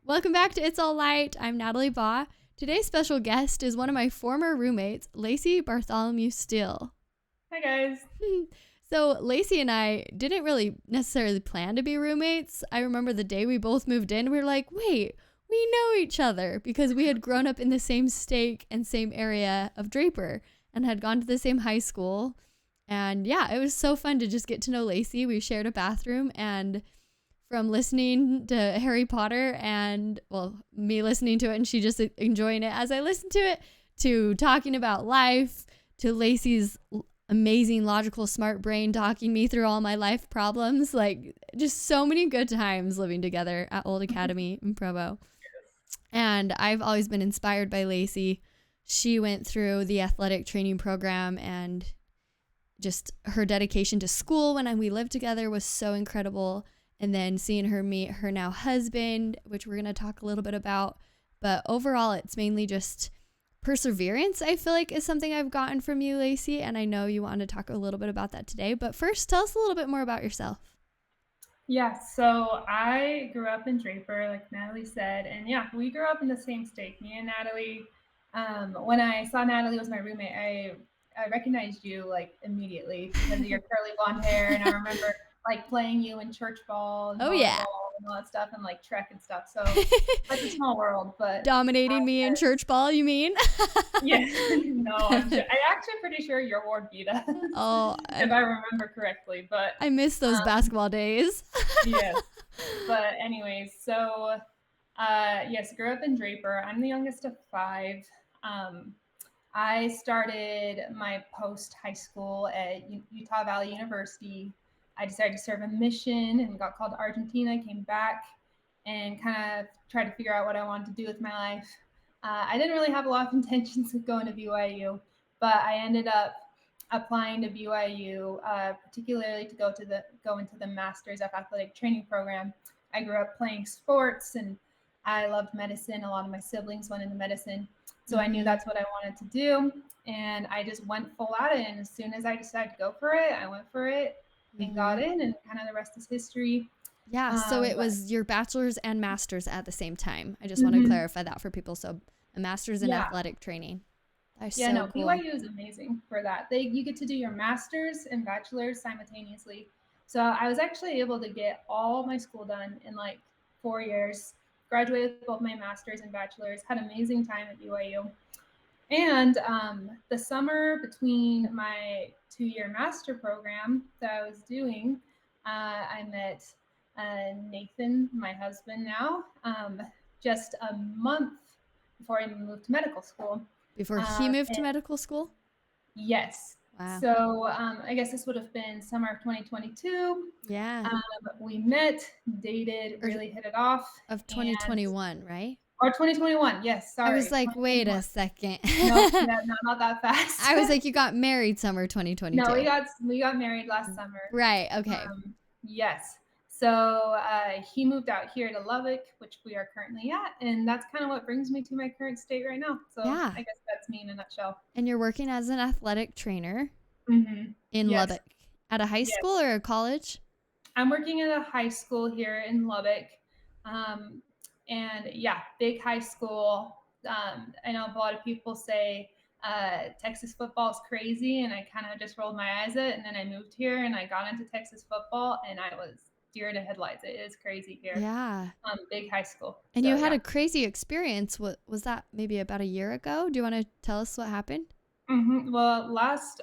Welcome back to It's All Light. I'm Natalie Baugh. Today's special guest is one of my former roommates, Lacey Bartholomew Steele. Hi, guys. So Lacey and I didn't really necessarily plan to be roommates. I remember the day we both moved in, we were like, wait, we know each other because we had grown up in the same state and same area of Draper and had gone to the same high school. And yeah, it was so fun to just get to know Lacey. We shared a bathroom, and from listening to Harry Potter and, well, me listening to it and she just enjoying it as I listened to it, to talking about life, to Lacey's amazing, logical, smart brain talking me through all my life problems. Like, just so many good times living together at Old Academy in Provo. And I've always been inspired by Lacey. She went through the athletic training program, and just her dedication to school when we lived together was so incredible. And then seeing her meet her now husband, which we're going to talk a little bit about. But overall, it's mainly just perseverance, I feel like, is something I've gotten from you, Lacey. And I know you want to talk a little bit about that today. But first, tell us a little bit more about yourself. Yeah, so I grew up in Draper, like Natalie said. And yeah, we grew up in the same state, me and Natalie. When I saw Natalie was my roommate, I recognized you like immediately because of your curly blonde hair. And I remember like playing you in church ball and Oh, yeah. volleyball and all that stuff and like track and stuff. So it's a small world, but Dominating me in church ball, you mean? yeah, no, I'm actually pretty sure your ward beat us. Oh, if I remember correctly, but I miss those basketball days. yes. But anyways, so yes, grew up in Draper. I'm the youngest of 5. I started my post high school at Utah Valley University. I decided to serve a mission and got called to Argentina, came back and kind of tried to figure out what I wanted to do with my life. I didn't really have a lot of intentions of going to BYU, but I ended up applying to BYU, particularly to go into the Masters of Athletic Training program. I grew up playing sports and I loved medicine. A lot of my siblings went into medicine, so I knew that's what I wanted to do, and I just went full at it. And as soon as I decided to go for it, I went for it and got in, and kind of the rest is history. Yeah, so it was your bachelor's and master's at the same time. I just want to clarify that for people. So a master's in athletic training. That's so cool. BYU is amazing for that. You get to do your master's and bachelor's simultaneously. So I was actually able to get all my school done in like 4 years, graduated with both my master's and bachelor's, had an amazing time at BYU. And the summer between my 2-year master program that I was doing, I met Nathan, my husband now, just a month before I moved to medical school. Before he moved to medical school? Yes. Wow. So I guess this would have been summer of 2022. Yeah. We met, dated, really hit it off. Of 2021, right? Or 2021, yes, sorry. I was like, wait a second. No, not that fast. I was like, you got married summer 2022. No, we got married last summer. Right, okay. Yes. So he moved out here to Lubbock, which we are currently at, and that's kind of what brings me to my current state right now. So yeah. I guess that's me in a nutshell. And you're working as an athletic trainer in Lubbock. At a high school or a college? I'm working at a high school here in Lubbock. And yeah, big high school. I know a lot of people say Texas football is crazy, and I kind of just rolled my eyes at it. And then I moved here and I got into Texas football, and I was deer in the headlights. It is crazy here. Yeah. Big high school. And you had a crazy experience. What was that? Maybe about a year ago? Do you want to tell us what happened? Well, last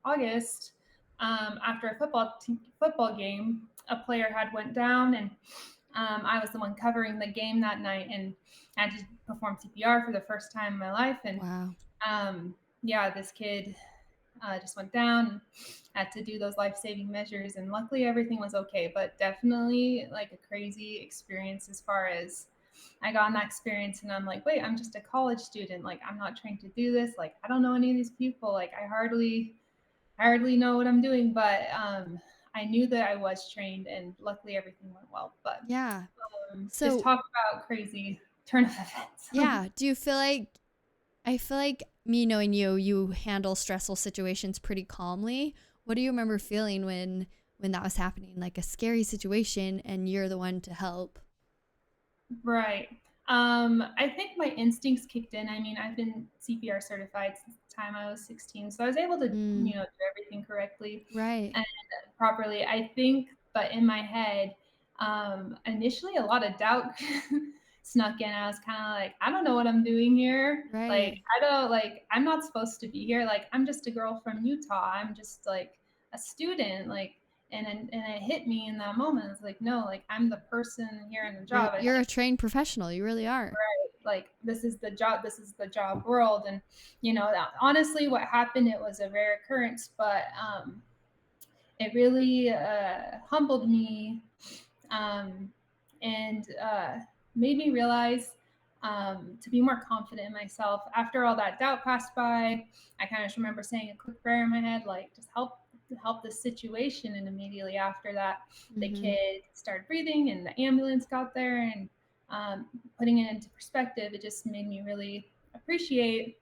August, after a football game, a player had went down, and I was the one covering the game that night, and I had to perform CPR for the first time in my life. And wow. This kid just went down and had to do those life-saving measures, and luckily everything was okay, but definitely like a crazy experience as far as I got in that experience, and I'm like, wait, I'm just a college student. Like, I'm not trained to do this. Like, I don't know any of these people. Like, I hardly know what I'm doing, but I knew that I was trained, and luckily everything went well. But yeah, so just talk about crazy turn of events. Yeah. Do you feel like, I feel like me knowing you handle stressful situations pretty calmly. What do you remember feeling when that was happening? Like a scary situation and you're the one to help? Right. I think my instincts kicked in. I mean, I've been CPR certified since the time I was 16, so I was able to, Mm, do everything correctly right. and properly. I think, but in my head, initially a lot of doubt snuck in. I was kind of like, I don't know what I'm doing here. Like, Right. I don't like, I'm not supposed to be here. Like, I'm just a girl from Utah. I'm just like a student. Like, and it hit me in that moment. It's like, no, like I'm the person here in the You're job. I you're a trained professional. You really are. like this is the job, this is the job world. And honestly, what happened, it was a rare occurrence, but it really humbled me, um, and made me realize, to be more confident in myself. After all that doubt passed by, I kind of just remember saying a quick prayer in my head, like, just help this situation. And immediately after that, the Mhm. kid started breathing, and the ambulance got there. And putting it into perspective, it just made me really appreciate,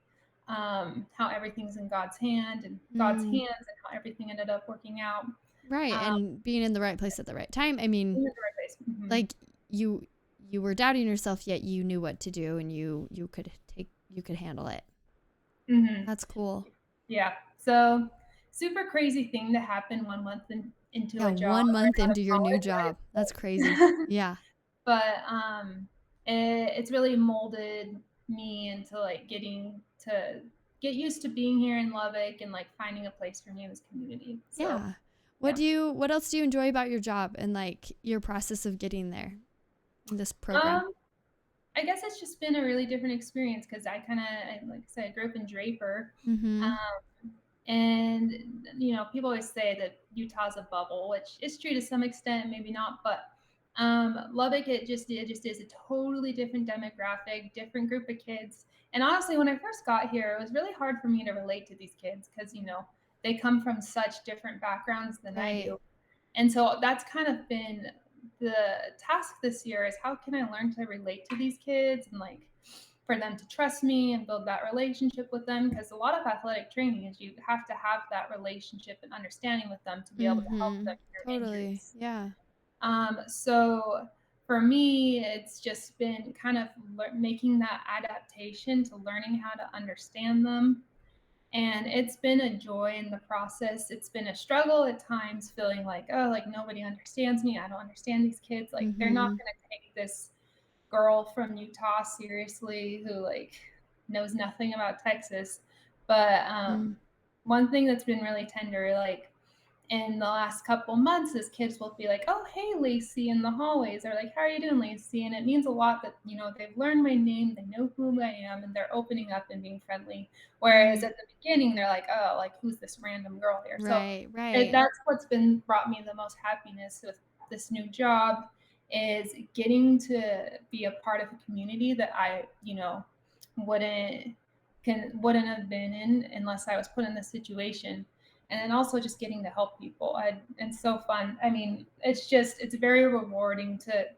how everything's in God's hand and God's Mm, hands, and how everything ended up working out. right. Um, And being in the right place at the right time. I mean, in the right place. Hmm. like you you were doubting yourself yet you knew what to do and you could handle it. Hmm. That's cool. Yeah. So, super crazy thing to happen 1 month into Yeah, a job 1 month right out of into your new job. That's crazy. college, right? Yeah. But it's really molded me into like getting to get used to being here in Lubbock, and like finding a place for me in this community. So, Yeah. yeah. What else do you enjoy about your job and like your process of getting there in this program? Um, I guess it's just been a really different experience because like I said, I grew up in Draper. Mhm. And people always say that Utah's a bubble, which is true to some extent, maybe not. But Lubbock, it just is a totally different demographic, different group of kids. And honestly, when I first got here, it was really hard for me to relate to these kids because they come from such different backgrounds than I Right. do. And so that's kind of been the task this year, is how can I learn to relate to these kids, and like for them to trust me and build that relationship with them, because a lot of athletic training is you have to have that relationship and understanding with them to be able to help them Mhm. through Totally. injuries. Yeah. So for me, it's just been kind of making that adaptation to learning how to understand them. And it's been a joy in the process. It's been a struggle at times, feeling like, oh, like nobody understands me. I don't understand these kids. Like they're not Mhm. going to take this girl from Utah seriously, who like knows nothing about Texas. But Mm. one thing that's been really tender, like in the last couple months, is kids will be like, "Oh, hey, Lacey," in the hallways, or like, "How are you doing, Lacey?" And it means a lot that they've learned my name, they know who I am, and they're opening up and being friendly. Whereas Mm. at the beginning, they're like, "Oh, like who's this random girl here?" So Right. Right. that's what's been brought me the most happiness with this new job, is getting to be a part of a community that I wouldn't wouldn't have been in unless I was put in this situation. And then also just getting to help people. It's so fun. I mean, it's very rewarding to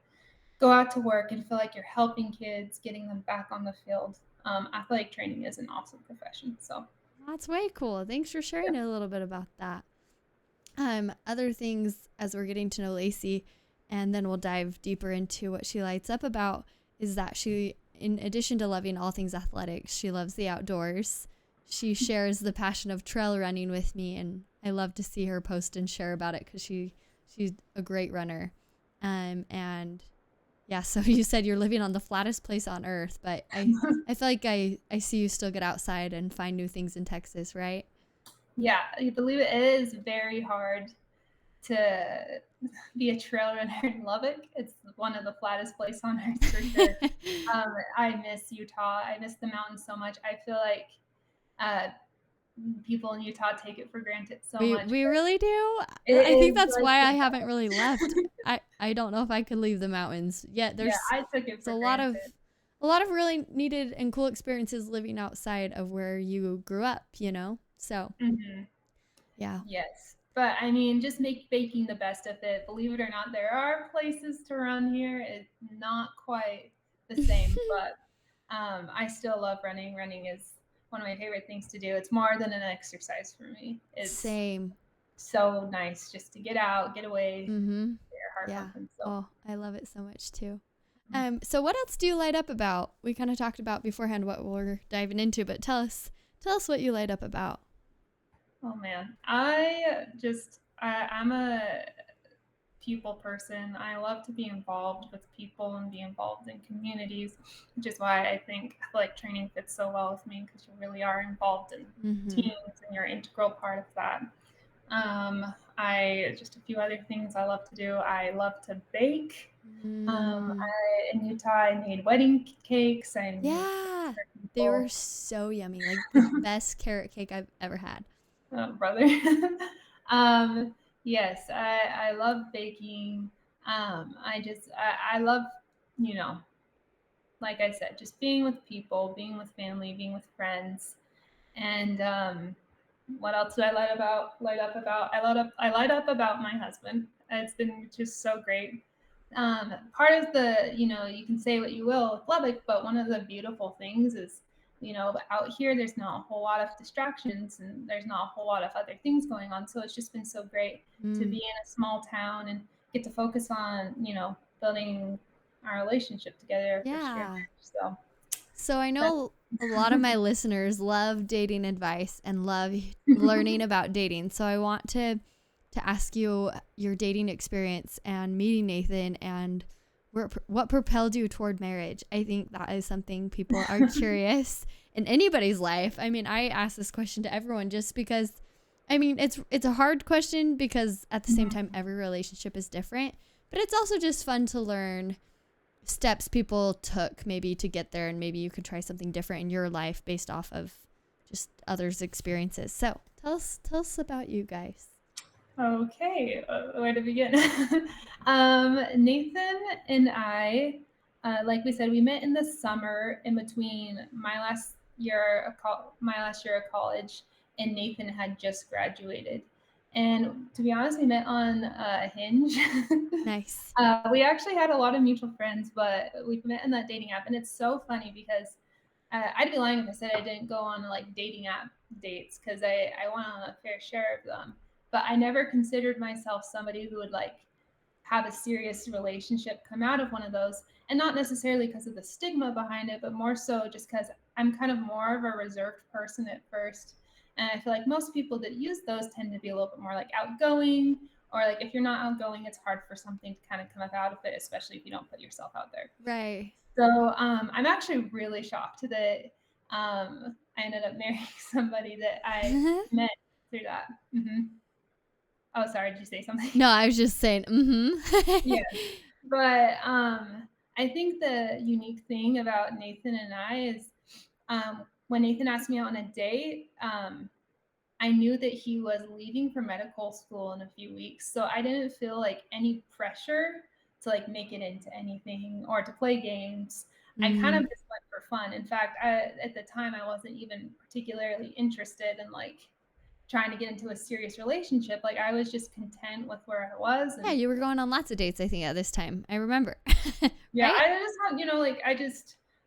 go out to work and feel like you're helping kids, getting them back on the field. Athletic training is an awesome profession. So, That's way cool. Thanks for yeah. sharing a little bit about that. Other things as we're getting to know Lacey, and then we'll dive deeper into what she lights up about, is that she, in addition to loving all things athletics, she loves the outdoors. She shares the passion of trail running with me, and I love to see her post and share about it because she's a great runner. And yeah, so you said you're living on the flattest place on earth, but I feel like I see you still get outside and find new things in Texas, right? Yeah, you believe it is very hard to be a trail runner in Lubbock. It's one of the flattest places on earth for sure. I miss Utah. I miss the mountains so much. I feel like uh, people in Utah take it for granted so much, We but really do. it I think is that's like why the I haven't best. really left. I don't know if I could leave the mountains. Yet Yeah, I took it there's for granted. a lot of really needed and cool experiences living outside of where you grew up, you know? So, Hmm. yeah. Yes. But I mean, just making the best of it. Believe it or not, there are places to run here. It's not quite the same, but I still love running. Running is one of my favorite things to do. It's more than an exercise for me. It's Same. so nice just to get out, get away, Mhm. get your heart Yeah. pumping. So, Oh, I love it so much too. So what else do you light up about? We kind of talked about beforehand what we're diving into, but tell us what you light up about. Oh man, I'm a people person. I love to be involved with people and be involved in communities, which is why I think athletic training fits so well with me because you really are involved in Mm-hmm. teams and you're an integral part of that. I just a few other things I love to do. I love to bake. Mm. In Utah, I made wedding cakes. I made cakes Yeah, for they were people. so yummy. Like the best carrot cake I've ever had. Brother. um, yes, I love baking. I love, you know, like I said, just being with people, being with family, being with friends. And what else did I light about? Light up about? I light up about my husband. It's been just so great. Part of the, you can say what you will with Lubbock, but one of the beautiful things is, out here there's not a whole lot of distractions and there's not a whole lot of other things going on. So it's just been so great to be Mm. in a small town and get to focus on, building our relationship together for sure. Yeah. So So I that's know a lot of my listeners love dating advice and love learning about dating. So I want to ask you your dating experience and meeting Nathan and what propelled you toward marriage. I think that is something people are curious in anybody's life. I mean, I ask this question to everyone just because I mean, it's a hard question because at the same time every relationship is different, but it's also just fun to learn steps people took maybe to get there, and maybe you could try something different in your life based off of just others' experiences. So tell us about you guys. Okay, where to begin? Nathan and I, like we said, we met in the summer in between my last year of college, and Nathan had just graduated. And to be honest, we met on Hinge. Nice. We actually had a lot of mutual friends, but we met in that dating app, and it's so funny because I'd be lying if I said I didn't go on like dating app dates because I went on a fair share of them. But I never considered myself somebody who would like have a serious relationship come out of one of those. And not necessarily because of the stigma behind it, but more so just because I'm kind of more of a reserved person at first. And I feel like most people that use those tend to be a little bit more like outgoing, or like if you're not outgoing, it's hard for something to kind of come up out of it, especially if you don't put yourself out there. Right. So I'm actually really shocked that I ended up marrying somebody that I met through that. Oh, sorry, did you say something? No, I was just saying, Yeah, but I think the unique thing about Nathan and I is when Nathan asked me out on a date, I knew that he was leaving for medical school in a few weeks. So I didn't feel like any pressure to like make it into anything or to play games. I kind of Mm. just went for fun. In fact, at the time, I wasn't even particularly interested in like trying to get into a serious relationship. Like I was just content with where I was. Yeah, And you were going on lots of dates, I think, at this time. I remember. yeah, Right? I just had, like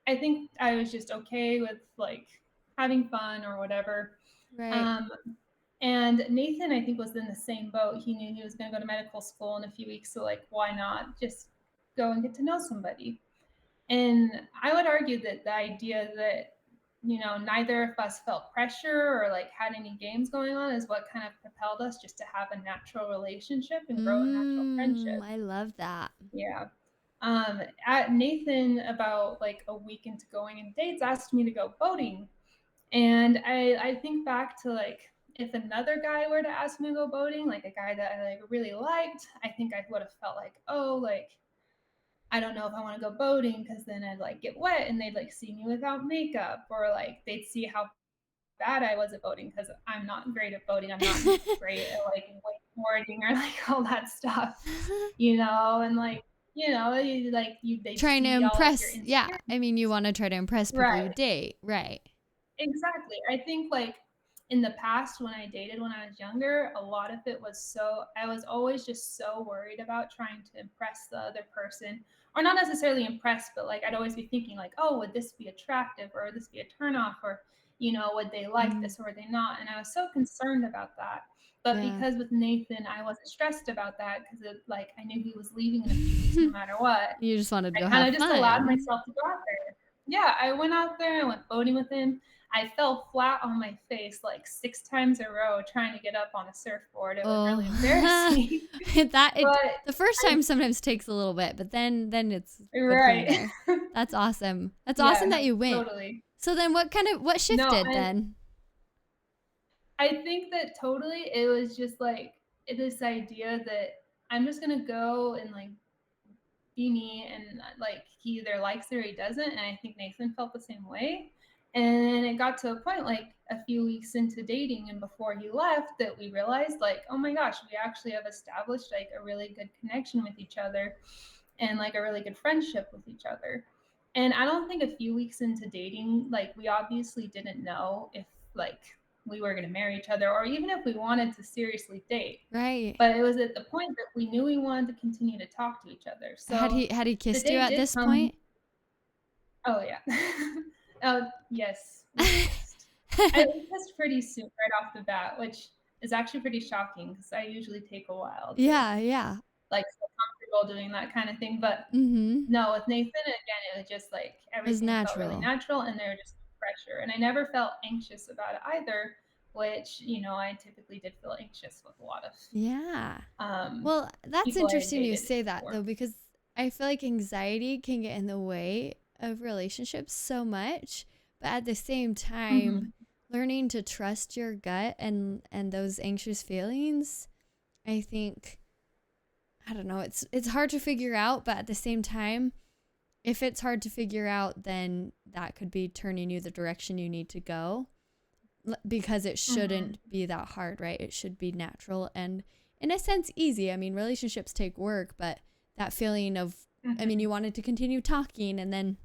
I think I was just okay with like having fun or whatever. Right. Um, and Nathan, I think, was in the same boat. He knew he was going to go to medical school in a few weeks. So, like, why not just go and get to know somebody? And I would argue that the idea that, neither of us felt pressure or like had any games going on is what kind of propelled us just to have a natural relationship and grow a natural friendship. I love that. Yeah. At Nathan, about like a week into going in dates, asked me to go boating, and I think back to like if another guy were to ask me to go boating, like a guy that I like really liked, I think I would have felt like, oh, like I don't know if I want to go boating because then I'd like get wet and they'd like see me without makeup, or like they'd see how bad I was at boating because I'm not great at boating. I'm not great at like wakeboarding or like all that stuff, and like they'd Trying to see all of your impress. Yeah. insecurities. I mean, you want to try to impress people Right. you date. Right. Exactly. I think like in the past when I dated when I was younger, a lot of it was I was always just so worried about trying to impress the other person or not necessarily impressed, but like I'd always be thinking like, oh, would this be attractive, or would this be a turnoff, or would they like Mhm. this or would they not? And I was so concerned about that. But Yeah. because with Nathan, I wasn't stressed about that because like I knew he was leaving in a few weeks no matter what. You just wanted to I go kind have of just allowed fun. myself to go out there. Yeah, I went out there, I went boating with him. I fell flat on my face like 6 times in a row trying to get up on a surfboard. It was really Oh, embarrassing. that it But the first I time sometimes takes a little bit, but then it's good from right. there. That's awesome. That's awesome Yeah, that you went. totally. So then what No, shifted then? I think that totally it was just like this idea that I'm just gonna go and like be me, and like he either likes it or he doesn't. And I think Nathan felt the same way. And it got to a point like a few weeks into dating and before he left that we realized like, oh my gosh, we actually have established like a really good connection with each other and like a really good friendship with each other. And I don't think a few weeks into dating, like we obviously didn't know if like we were going to marry each other or even if we wanted to seriously date. Right. But it was at the point that we knew we wanted to continue to talk to each other. Had So he the kissed you date at did this come. point? Oh yeah. Oh yes, we kissed. We kissed pretty soon right off the bat, which is actually pretty shocking because I usually take a while to Yeah, yeah. like feel comfortable doing that kind of thing. But Mhm. no, with Nathan again, it was just like It was everything felt really natural. natural, and there was just no pressure, and I never felt anxious about it either. Which I typically did feel anxious with a lot of Yeah. um, Well, that's people I had interesting you dated say that before. though, because I feel like anxiety can get in the way of relationships so much, but at the same time, Hmm. learning to trust your gut and those anxious feelings, I think I don't know, it's hard to figure out, but at the same time, if it's hard to figure out, then that could be turning you the direction you need to go because it shouldn't Hmm. be that hard, right? It should be natural and in a sense easy. I mean, relationships take work, but that feeling of I mean, you Hmm. wanted to continue talking and then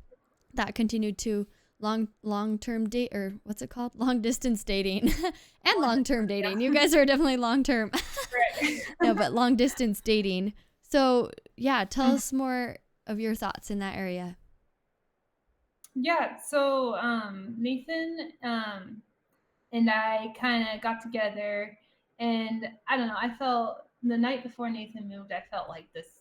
that continued to long-term date or what's it called? Long distance dating and Long long-term distance, dating. You yeah. guys are definitely long-term. Right. No, but long distance dating. So, yeah, tell Mhm. us more of your thoughts in that area. Yeah. So Nathan and I kind of got together, and I don't know. I felt the night before Nathan moved, I felt like this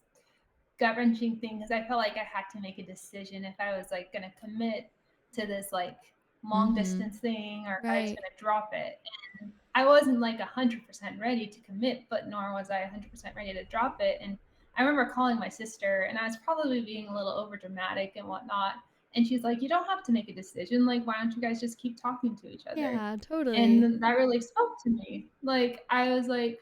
gut wrenching thing because I felt like I had to make a decision if I was like going to commit to this like long Mhm. distance thing or if I was Right. going to drop it. And I wasn't like 100% ready to commit, but nor was I 100% ready to drop it. And I remember calling my sister, and I was probably being a little over dramatic and whatnot. And she's like, "You don't have to make a decision. Like, why don't you guys just keep talking to each other?" Yeah, totally. And that really spoke to me. Like, I was like,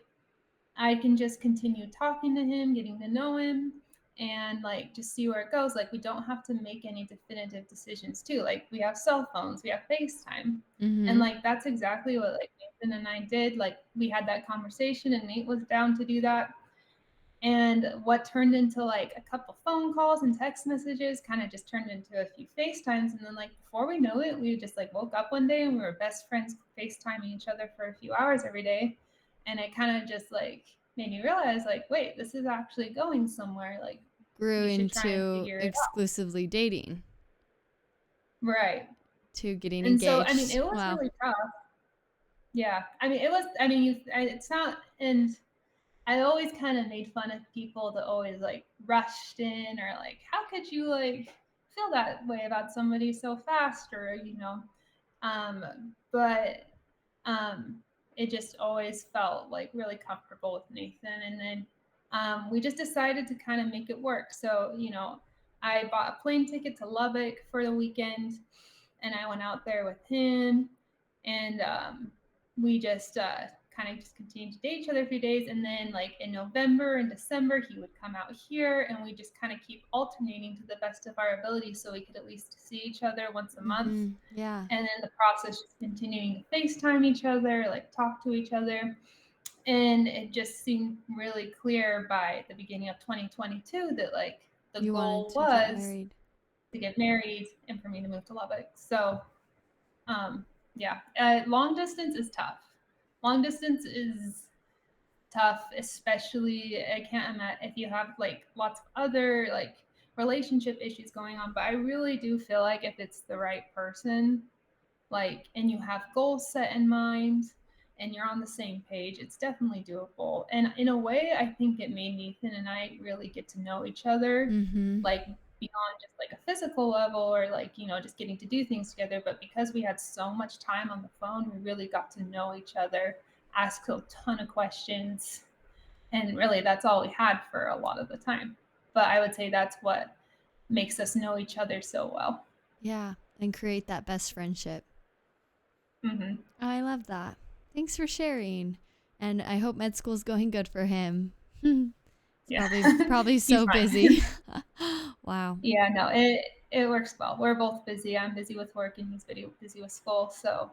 I can just continue talking to him, getting to know him, and like just see where it goes. Like we don't have to make any definitive decisions too. Like we have cell phones, we have FaceTime. And Mhm. like that's exactly what like Nathan and I did. Like we had that conversation and Nate was down to do that. And what turned into like a couple phone calls and text messages kind of just turned into a few FaceTimes. And then like before we know it, we just like woke up one day and we were best friends FaceTiming each other for a few hours every day. And it kind of just like made me realize like, wait, this is actually going somewhere. Like Grew we should try and into figure it out. exclusively dating Right. to getting And so I mean engaged. it was Wow. really tough. Yeah. I mean it was I mean it's not and I always kind of made fun of people that always like rushed in or like, how could you like feel that way about somebody so fast or but um, it just always felt like really comfortable with Nathan, and then we just decided to kind of make it work. So I bought a plane ticket to Lubbock for the weekend, and I went out there with him, and we just kind of just continued to date each other a few days. And then, like in November and December, he would come out here, and we just kind of keep alternating to the best of our ability so we could at least see each other once a month. Mhm. Yeah. And then the process just continuing to FaceTime each other, like talk to each other. And it just seemed really clear by the beginning of 2022 that like the You wanted goal to get was married. to get married and for me to move to Lubbock. So um, yeah, long distance is tough. Long distance is tough, especially I can't imagine if you have like lots of other like relationship issues going on. But I really do feel like if it's the right person, like, and you have goals set in mind and you're on the same page, it's definitely doable. And in a way, I think it made Nathan and I really get to know each other, Mm-hmm. like beyond just like a physical level or like, just getting to do things together. But because we had so much time on the phone, we really got to know each other, ask a ton of questions. And really, that's all we had for a lot of the time. But I would say that's what makes us know each other so well. Yeah. And create that best friendship. Hmm. I love that. Thanks for sharing. And I hope med school's going good for him. It's Yeah. probably He's so fine. busy. Wow. Yeah, no, it works well. We're both busy. I'm busy with work and he's busy with school, so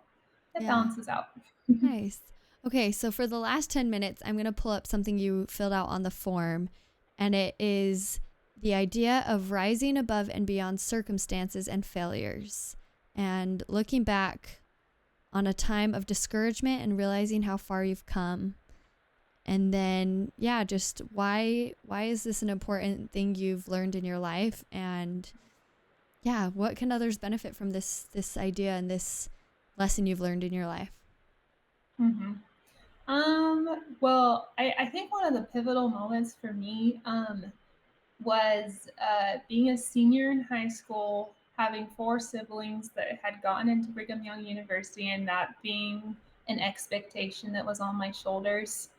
it Yeah. balances out. Nice. Okay, so for the last 10 minutes, I'm going to pull up something you filled out on the form, and it is the idea of rising above and beyond circumstances and failures, and looking back on a time of discouragement and realizing how far you've come. And then, yeah, just why is this an important thing you've learned in your life? And yeah, what can others benefit from this idea and this lesson you've learned in your life? Hmm. Well, I think one of the pivotal moments for me was being a senior in high school, having four siblings that had gotten into Brigham Young University, and that being an expectation that was on my shoulders.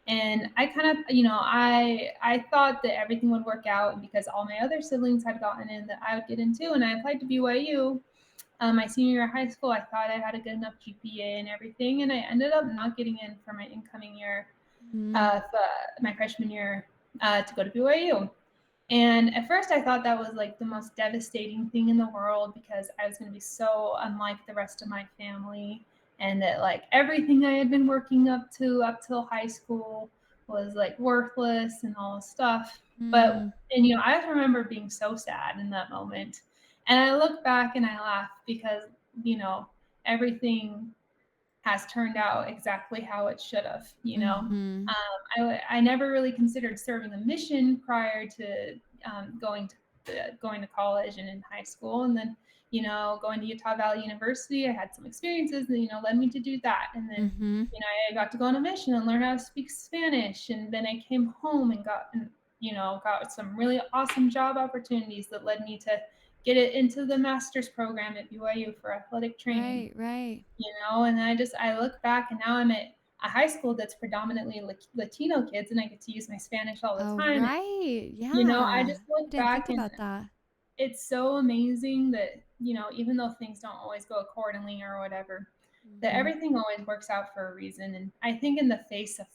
And I kind of, I thought that everything would work out because all my other siblings had gotten in, that I would get into, and I applied to BYU. My senior year of high school, I thought I had a good enough GPA and everything, and I ended up not getting in for my incoming year, Mm, my freshman year, to go to BYU. And at first, I thought that was like the most devastating thing in the world because I was going to be so unlike the rest of my family. And that like everything I had been working up to up till high school was like worthless and all this stuff. mm, And I just remember being so sad in that moment. And I look back and I laugh because, you know, everything has turned out exactly how it should have. mm-hmm. I never really considered serving a mission prior to going to college and in high school, and then going to Utah Valley University. I had some experiences that led me to do that, and then Mm-hmm. I got to go on a mission and learn how to speak Spanish, and then I came home and got some really awesome job opportunities that led me to get it into the master's program at BYU for athletic training. Right, right. And I look back and now I'm at a high school that's predominantly Latino kids, and I get to use my Spanish all the Oh, time. And, right. I Yeah. just I look didn't think back and about that. it's so amazing that, even though things don't always go accordingly or whatever, that Mm-hmm. everything always works out for a reason. And I think in the face of,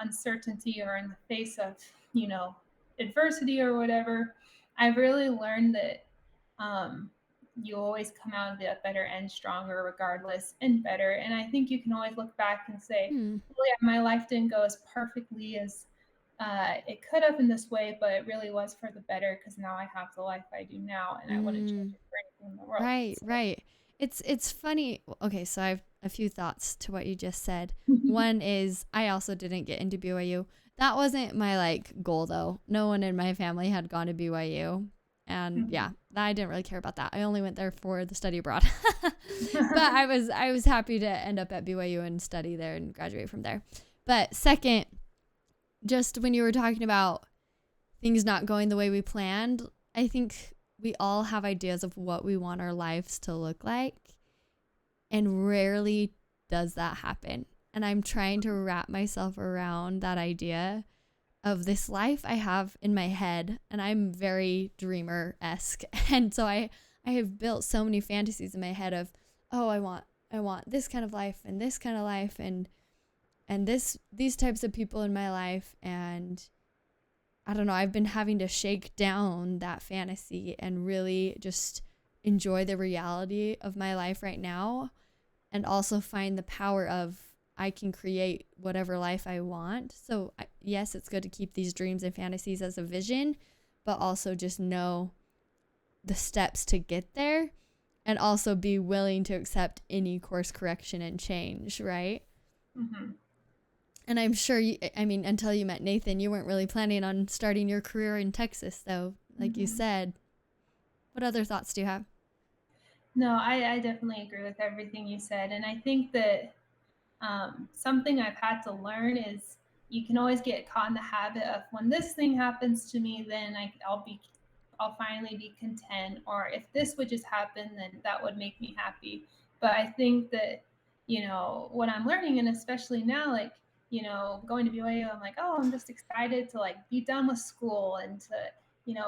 uncertainty, or in the face of, you know, adversity or whatever, I've really learned that um, you always come out of the better end stronger regardless and better. And I think you can always look back and say, Hmm. well, yeah, my life didn't go as perfectly as it could have in this way, but it really was for the better because now I have the life I do now, and I wouldn't change Mm. it for anything in the world. Right, So. right. It's funny. Okay, so I have a few thoughts to what you just said. One is I also didn't get into BYU. That wasn't my like goal though. No one in my family had gone to BYU. And yeah, Mhm. I didn't really care about that. I only went there for the study abroad. But I was happy to end up at BYU and study there and graduate from there. But second, just when you were talking about things not going the way we planned, I think we all have ideas of what we want our lives to look like, and rarely does that happen. And I'm trying to wrap myself around that idea of this life I have in my head, and I'm very dreamer esque. And so I have built so many fantasies in my head of, oh, I want this kind of life and this kind of life and these types of people in my life. And I don't know, I've been having to shake down that fantasy and really just enjoy the reality of my life right now, and also find the power of I can create whatever life I want. So, yes, it's good to keep these dreams and fantasies as a vision, but also just know the steps to get there, and also be willing to accept any course correction and change, right? Mhm. And I'm sure I mean, until you met Nathan, you weren't really planning on starting your career in Texas, though. like you said. What other thoughts do you have? No, I definitely agree with everything you said. And I think that something I've had to learn is you can always get caught in the habit of when this thing happens to me, then I'll finally be content. Or if this would just happen, then that would make me happy. But I think that, what I'm learning, and especially now, like, going to BYU, I'm like, oh, I'm just excited to like be done with school and to,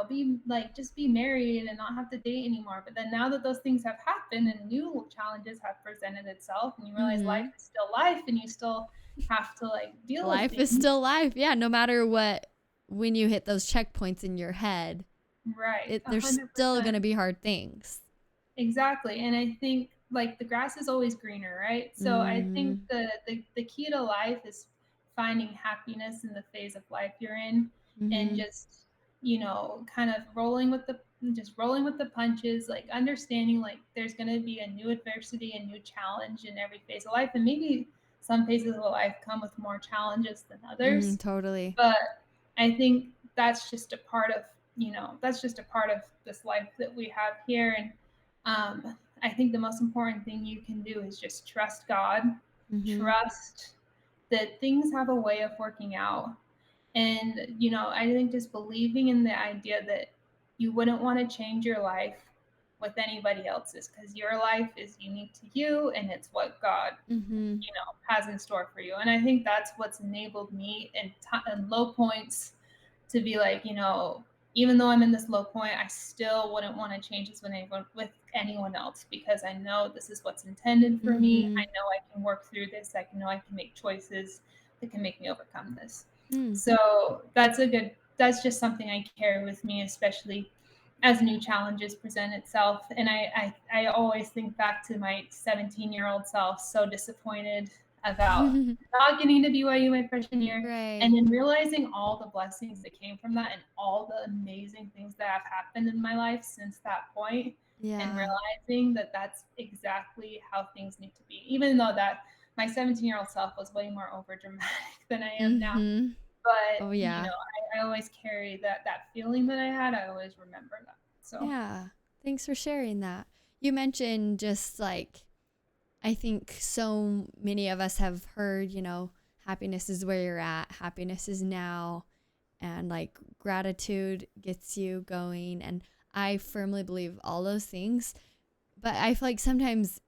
be like just be married and not have to date anymore. But then now that those things have happened and new challenges have presented itself, and you realize life Mm-hmm. is still life, and you still have to like deal with Life is things. still life. Yeah, no matter what, when you hit those checkpoints in your head, Right, there's still 100%. going to be hard things. Exactly. And I think like the grass is always greener, right? So I think Mm-hmm. the key to life is finding happiness in the phase of life you're in, and Mm-hmm. just, kind of rolling with the punches, like understanding like there's gonna be a new adversity, a new challenge in every phase of life. And maybe some phases of life come with more challenges than Mm-hmm. others. Totally. But I think that's just a part of this life that we have here. And I think the most important thing you can do is just trust God, Mm-hmm. trust that things have a way of working out. And, I think just believing in the idea that you wouldn't want to change your life with anybody else's, because your life is unique to you and it's what God, Mm-hmm. has in store for you. And I think that's what's enabled me in low points to be like, even though I'm in this low point, I still wouldn't want to change this with anyone else, because I know this is what's intended for me. I Mm-hmm. know I can work through this. I know I can make choices that can make me overcome this. Mm. So that's just something I carry with me, especially as new challenges present itself. And I always think back to my 17-year-old self, so disappointed about not getting to BYU my freshman year, and Right. then realizing all the blessings that came from that and all the amazing things that have happened in my life since that point, and Yeah. realizing that that's exactly how things need to be, even though that my 17-year-old self was way more over dramatic than I am now. Mm-hmm. Oh, But yeah. I always carry that feeling that I had. I always remember that. So Yeah. Thanks for sharing that. You mentioned just like, I think so many of us have heard, happiness is where you're at, happiness is now, and like gratitude gets you going. And I firmly believe all those things. But I feel like sometimes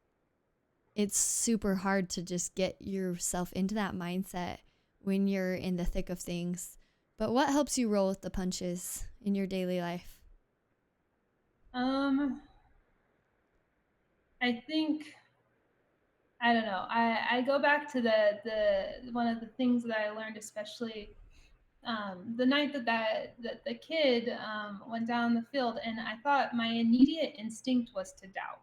it's super hard to just get yourself into that mindset when you're in the thick of things. But what helps you roll with the punches in your daily life? um I think, I don't know. I go back to the one of the things that I learned, especially the night that the kid went down the field, and I thought my immediate instinct was to doubt.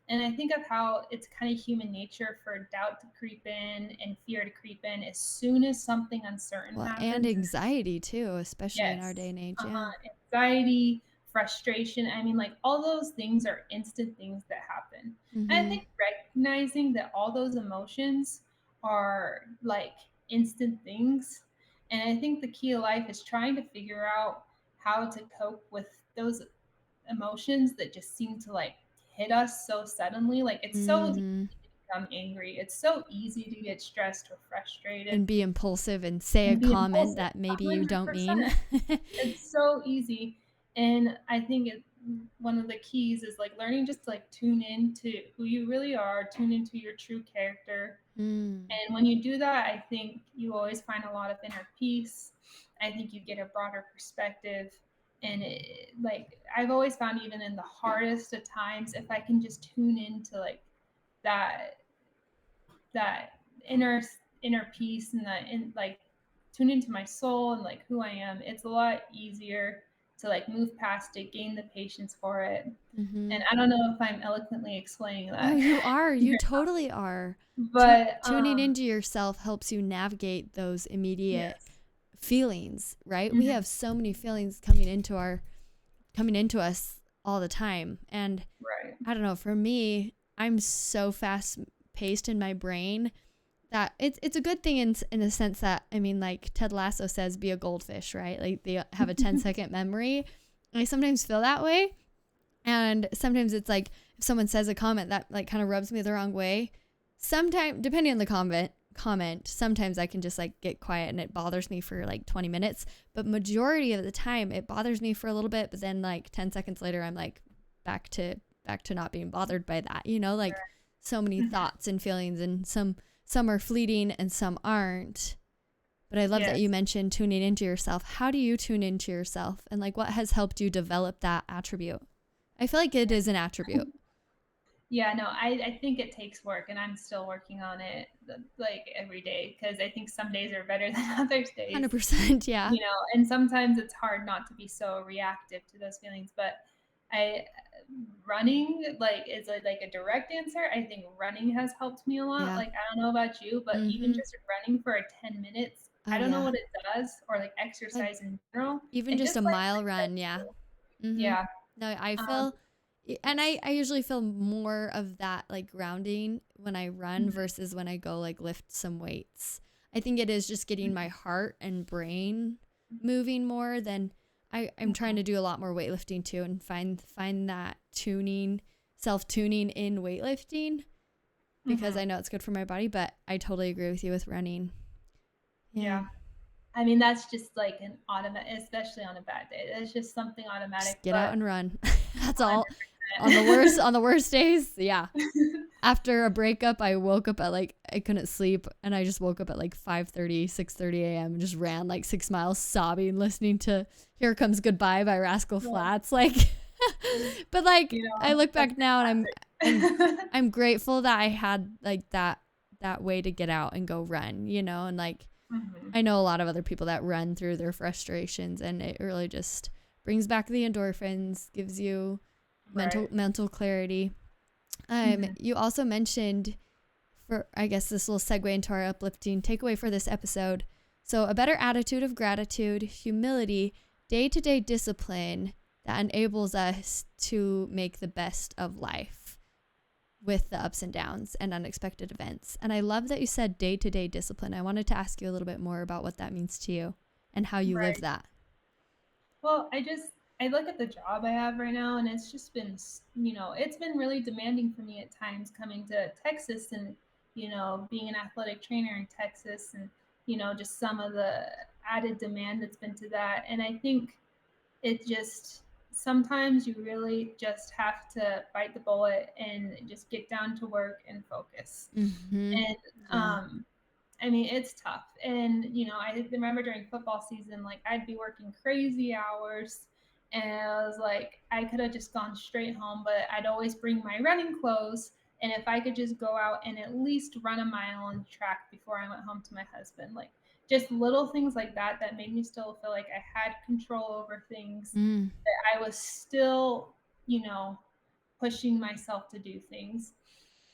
And I think of how it's kind of human nature for doubt to creep in and fear to creep in as soon as something uncertain Well, and happens. anxiety too, especially in our day Yes. and age. Yeah. Anxiety, frustration. I mean, like all those things are instant things that happen. And I Mm-hmm. think recognizing that all those emotions are like instant things. And I think the key to life is trying to figure out how to cope with those emotions that just seem to like hit us so suddenly. Like it's so easy Mm-hmm. to become angry. It's so easy to get stressed or frustrated And be impulsive and say a and be comment impulsive. that maybe you don't mean. 100%. It's so easy. And I think one of the keys is like learning just to like tune in to who you really are, tune into your true character. Mm. And when you do that, I think you always find a lot of inner peace. I think you get a broader perspective. And like I've always found, even in the hardest of times, if I can just tune into like that that inner inner peace, and that in like tune into my soul and like who I am, it's a lot easier to like move past it, gain the patience for it. Mm-hmm. And I don't know if I'm eloquently explaining Oh, that you are. You here, totally are. but Tuning into yourself helps you navigate those immediate yes. feelings, right? We Hmm. have so many feelings coming into us all the time. And Right. I don't know, for me, I'm so fast paced in my brain that it's a good thing in the sense that, I mean, like Ted Lasso says, be a goldfish, right? Like they have a 10-second memory. I sometimes feel that way. And sometimes it's like if someone says a comment that like kind of rubs me the wrong way, sometimes depending on the comment, sometimes I can just like get quiet and it bothers me for like 20 minutes. But majority of the time it bothers me for a little bit, but then like 10 seconds later I'm like back to not being bothered by that. You know, like so many thoughts and feelings, and some are fleeting and some aren't. But I love that you mentioned tuning into yourself. How do you tune into yourself, and like what has helped you develop that attribute? I feel like it is an attribute. Yeah, no, I think it takes work, and I'm still working on it like every day, because I think some days are better than others days. 100%, yeah. You know, and sometimes it's hard not to be so reactive to those feelings. But I running like is like a direct answer. I think running has helped me a lot. Yeah. Like I don't know about you, but even just running for 10 minutes, Oh I don't know yeah. what it does, or like Like exercise in general. even It just just a like mile run, resets yeah. you. Mhm. Yeah. No, I Um, feel, and I usually feel more of that like grounding when I run mhm, versus when I go like lift some weights. I think it is just getting my heart and brain moving more than I'm trying to do a lot more weightlifting too, and find that self-tuning in weightlifting, because mhm. I know it's good for my body, but I totally agree with you with running. Yeah. Yeah. I mean, that's just like an automatic, especially on a bad day. That's just something automatic, Just get out but and run. That's all. On the worst 100%. on the worst days, yeah. After a breakup, I woke up at like I couldn't sleep, and I just woke up at like 5:30, 6:30 a.m. and just ran like 6 miles sobbing, listening to Here Comes Goodbye by Rascal Yeah. Flatts. Like but like You I know, look that's back now and I'm classic. I'm grateful that I had like that way to get out and go run, you know, and like Mhm. I know a lot of other people that run through their frustrations, and it really just brings back the endorphins, gives you Right. mental clarity. Mhm. You also mentioned, for I guess this will segue into our uplifting takeaway for this episode. So a better attitude of gratitude, humility, day-to-day discipline that enables us to make the best of life with the ups and downs and unexpected events. And I love that you said day-to-day discipline. I wanted to ask you a little bit more about what that means to you and how you live Right. that. Well, I look at the job I have right now, and it's just been, it's been really demanding for me at times coming to Texas, and being an athletic trainer in Texas, and just some of the added demand that's been to that. And I think it just sometimes you really just have to bite the bullet and just get down to work and focus. Mm-hmm. And Yeah. I mean, it's tough. And, I remember during football season, like I'd be working crazy hours, and I was like, I could have just gone straight home, but I'd always bring my running clothes. And if I could just go out and at least run a mile on the track before I went home to my husband, like just little things like that, that made me still feel like I had control over things, Mm. that I was still, pushing myself to do things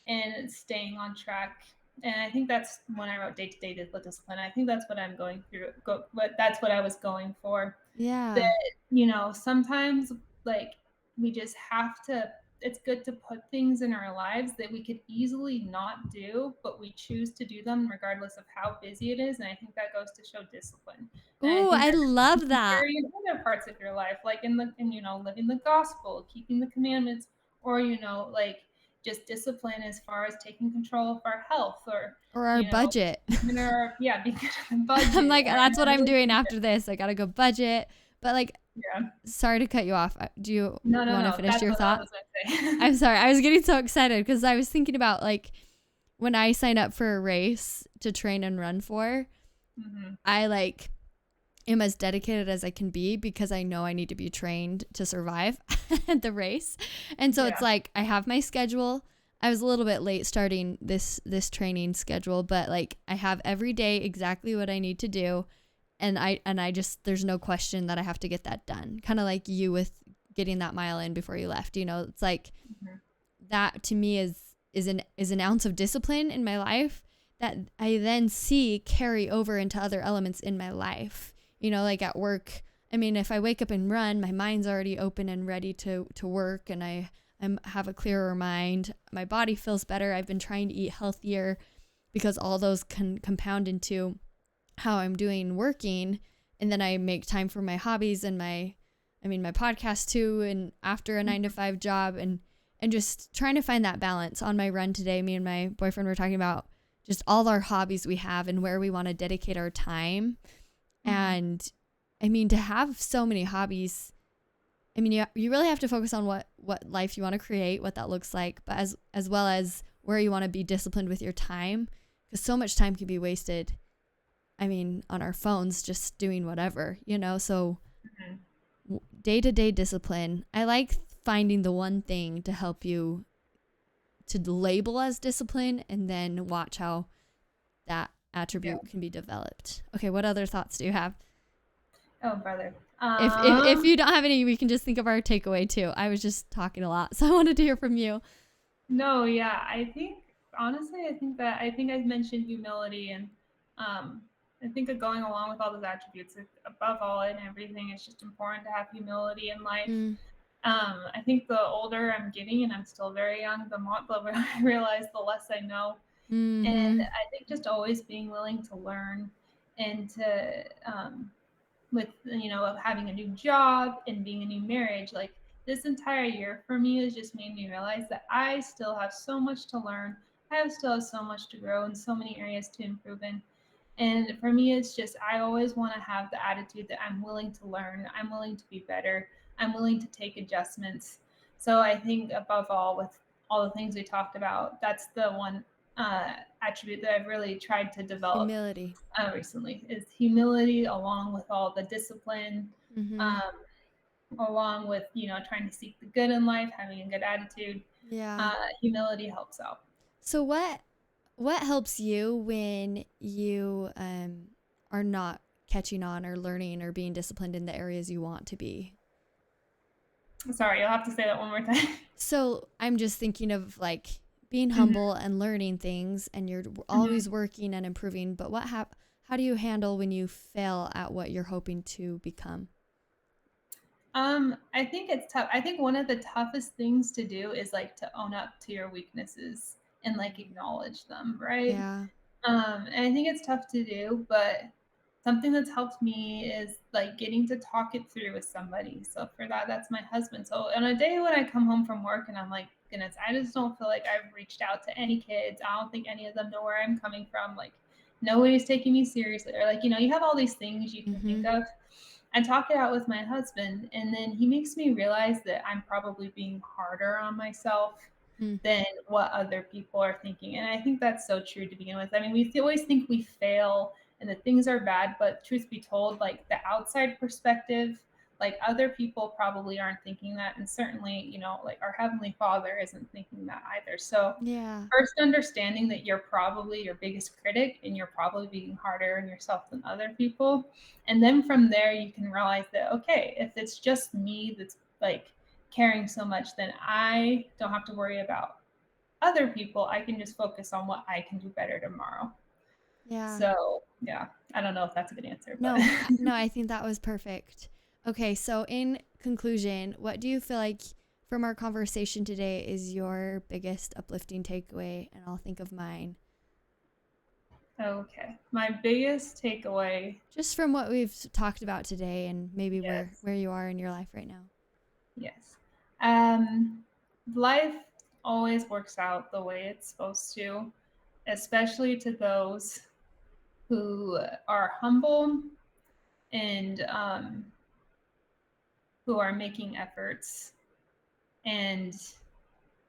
and staying on track. And I think that's when I wrote day to day discipline. I think that's what I'm going through. But that's what I was going for. That Yeah. sometimes like we just have to. It's good to put things in our lives that we could easily not do, but we choose to do them regardless of how busy it is. And I think that goes to show discipline. And I Ooh, think I that love can that. carry in other parts of your life, like living the gospel, keeping the commandments, or like just discipline as far as taking control of our health, or Or our budget. even our be good at the I'm budget like, or in that's what our I'm doing relationship. after this. I gotta go budget. But like, Yeah. sorry to cut you off. Do you No, no, want to no. finish That's your what I thought? was gonna say. I'm sorry. I was getting so excited because I was thinking about like when I sign up for a race to train and run for, hmm I like am as dedicated as I can be because I know I need to be trained to survive at the race. And so it's Yeah. like I have my schedule. I was a little bit late starting this training schedule, but like I have every day exactly what I need to do, and I just there's no question that I have to get that done. Kind of like you with getting that mile in before you left. You know, it's like hmm that to me is an ounce of discipline in my life that I then see carry over into other elements in my life. You know, like at work. I mean, if I wake up and run, my mind's already open and ready to work, and I have a clearer mind. My body feels better. I've been trying to eat healthier because all those can compound into how I'm doing working, and then I make time for my hobbies and my my podcast too, and after a 9 to 5 job, and just trying to find that balance. On my run today, me and my boyfriend were talking about just all our hobbies we have and where we want to dedicate our time. And to have so many hobbies, you really have to focus on what life you want to create, what that looks like, but as well as where you want to be disciplined with your time, because so much time can be wasted, on our phones, just doing whatever, so day-to-day discipline. I like finding the one thing to help you to label as discipline, and then watch how that attribute can be developed. Okay, what other thoughts do you have? Oh, brother. If you don't have any, we can just think of our takeaway too. I was just talking a lot, so I wanted to hear from you. No, yeah, honestly, I think I've mentioned humility, and I think that going along with all those attributes, above all and everything, it's just important to have humility in life. I think the older I'm getting, and I'm still very young, the more I realize, the less I know. And I think just always being willing to learn, and to with having a new job and being a new marriage, like this entire year for me has just made me realize that I still have so much to learn. Still have so much to grow, and so many areas to improve in. And for me, it's just, I always want to have the attitude that I'm willing to learn, I'm willing to be better, I'm willing to take adjustments. So I think above all, with all the things we talked about, that's the one attribute that I've really tried to develop humility recently, is humility, along with all the discipline, along with trying to seek the good in life, having a good attitude. Humility helps out. So what helps you when you are not catching on or learning or being disciplined in the areas you want to be? Sorry, you'll have to say that one more time. So I'm just thinking of like being humble and learning things, and you're always working and improving, but how do you handle when you fail at what you're hoping to become? I think it's tough. I think one of the toughest things to do is like to own up to your weaknesses and like acknowledge them, right? Yeah. And I think it's tough to do, but something that's helped me is like getting to talk it through with somebody. So for that, that's my husband. So on a day when I come home from work and I'm like, goodness, I just don't feel like I've reached out to any kids. I don't think any of them know where I'm coming from. Like nobody's taking me seriously, or like, you have all these things you can think of. I talk it out with my husband, and then he makes me realize that I'm probably being harder on myself than what other people are thinking. And I think that's so true to begin with. We always think we fail and that things are bad, but truth be told, like the outside perspective, like other people probably aren't thinking that. And certainly, like our Heavenly Father isn't thinking that either. So first understanding that you're probably your biggest critic, and you're probably being harder on yourself than other people. And then from there, you can realize that, okay, if it's just me that's like caring so much, then I don't have to worry about other people. I can just focus on what I can do better tomorrow. So yeah, I don't know if that's a good answer. But. No, I think that was perfect. Okay, so in conclusion, what do you feel like from our conversation today is your biggest uplifting takeaway? And I'll think of mine. Okay, my biggest takeaway, just from what we've talked about today, and maybe where you are in your life right now. Yes. Life always works out the way it's supposed to, especially to those who are humble and who are making efforts and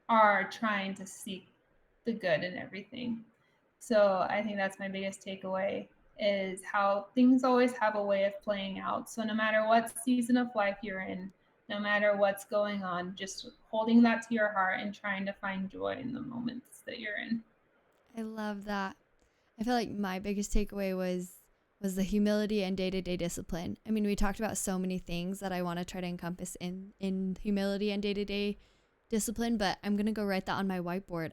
are trying to seek the good in everything. So I think that's my biggest takeaway, is how things always have a way of playing out. So no matter what season of life you're in, no matter what's going on, just holding that to your heart and trying to find joy in the moments that you're in. I love that. I feel like my biggest takeaway was the humility and day-to-day discipline. We talked about so many things that I want to try to encompass in humility and day-to-day discipline, but I'm going to go write that on my whiteboard.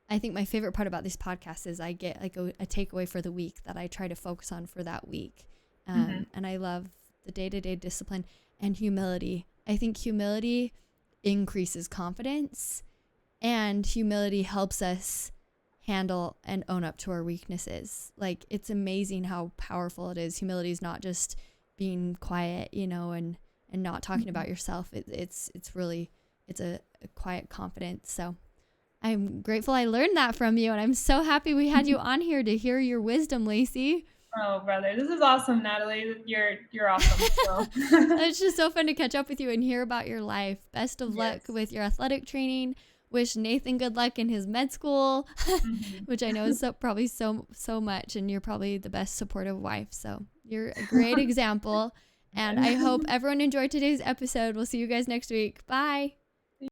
I think my favorite part about these podcasts is I get like a takeaway for the week that I try to focus on for that week. And I love the day-to-day discipline and humility. I think humility increases confidence, and humility helps us handle and own up to our weaknesses. Like, it's amazing how powerful it is. Humility is not just being quiet, and and not talking about yourself. It's a quiet confidence. So I'm grateful I learned that from you, and I'm so happy we had you on here to hear your wisdom, Lacey. Oh, brother, this is awesome, Natalie. You're awesome. So. It's just so fun to catch up with you and hear about your life. Best of luck with your athletic training. Wish Nathan good luck in his med school, which I know is probably so much, and you're probably the best supportive wife. So you're a great example, and I hope everyone enjoyed today's episode. We'll see you guys next week. Bye.